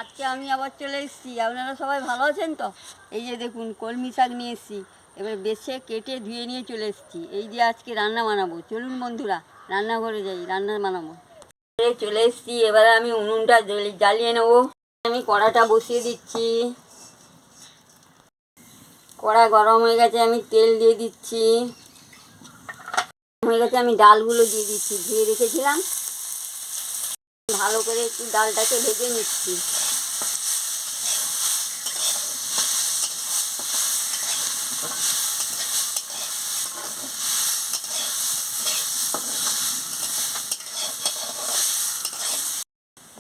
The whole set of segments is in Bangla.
আজকে আমি আবার চলে এসেছি। আপনারা সবাই ভালো আছেন তো? এই যে দেখুন কলমি শাক নিয়ে এসেছি, এবার বেছে কেটে ধুয়ে নিয়ে চলে এসেছি। এই যে আজকে রান্না বানাবো। চলুন বন্ধুরা রান্নাঘরে যাই, রান্না বানাবো। চলে এসেছি, এবারে আমি উনুনটা জ্বালিয়ে নেবো। আমি কড়াটা বসিয়ে দিচ্ছি। কড়া গরম হয়ে গেছে, আমি তেল দিয়ে দিচ্ছি। হয়ে গেছে, আমি ডালগুলো দিয়ে দিচ্ছি, ধুয়ে রেখেছিলাম। ভালো করে একটু ডালটাকে ভেজে নিচ্ছি।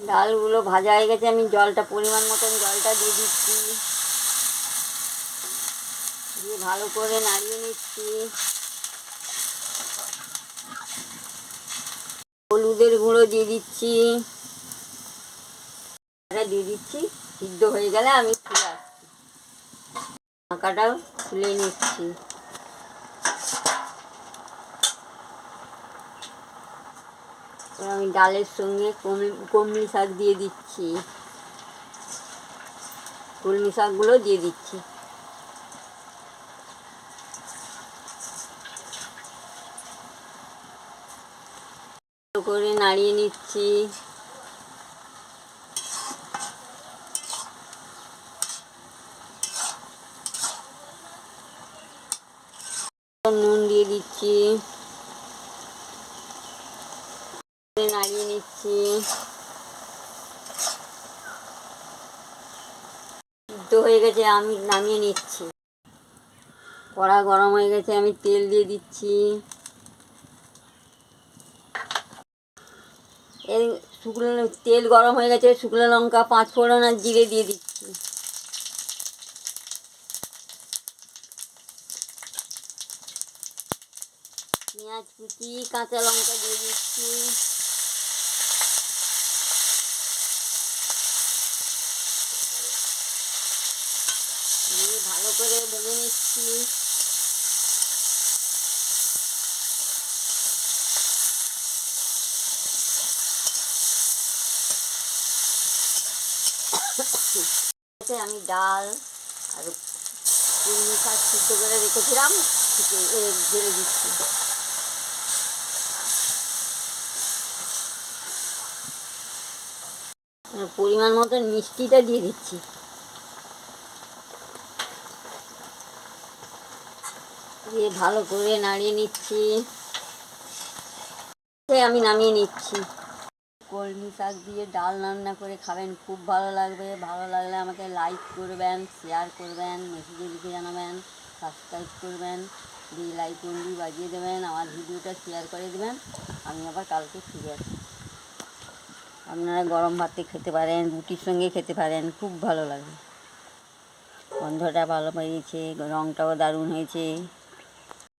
ডালগুলো ভাজা হয়ে গেছে, আমি জলটা পরিমাণ মতন জলটা দিয়ে দিচ্ছি, দিয়ে ভালো করে নাড়িয়ে নিচ্ছি। হলুদের গুঁড়ো দিয়ে দিচ্ছি, দিয়ে দিচ্ছি। সিদ্ধ হয়ে গেলে আমি ফিরে আসছি। ঢাকাটাও খুলে নিচ্ছি। আমি ডালের সঙ্গে কলমি শাক দিয়ে দিচ্ছি, কলমি শাকগুলো দিয়ে দিচ্ছি। ভালো করে নাড়িয়ে নিচ্ছি। নুন দিয়ে দিচ্ছি, নাড়িয়ে নিচ্ছি। সিদ্ধ হয়ে গেছে, আমি নামিয়ে নিচ্ছি। কড়া গরম হয়ে গেছে, আমি তেল দিয়ে দিচ্ছি। এই শুকনো তেল গরম হয়ে গেছে, শুকনো লঙ্কা, পাঁচ ফোড়ন আর জিরে দিয়ে দিচ্ছি। পেঁয়াজ কুচি, কাঁচা লঙ্কা দিয়ে দিচ্ছি। দিয়ে ভালো করে ভেজে নিচ্ছি। আমি ডাল আর কলমি শাক সিদ্ধ করে রেখেছিলাম, ঢেলে দিচ্ছি। পরিমাণ মতন মিষ্টিটা দিয়ে দিচ্ছি। দিয়ে ভালো করে নাড়িয়ে নিচ্ছি। আমি নামিয়ে নিচ্ছি। কলমি শাক দিয়ে ডাল রান্না করে খাবেন, খুব ভালো লাগবে। ভালো লাগলে আমাকে লাইক করবেন, শেয়ার করবেন, মেসেজে লিখে জানাবেন, সাবস্ক্রাইব করবেন, দিয়ে লাইক ঘন্টি বাজিয়ে দেবেন, আমার ভিডিওটা শেয়ার করে দেবেন। আমি আবার কালকে ফিরে আসি। আপনারা গরম ভাতে খেতে পারেন, রুটির সঙ্গে খেতে পারেন, খুব ভালো লাগে। গন্ধটা ভালো বেরিয়েছে, রঙটাও দারুণ হয়েছে।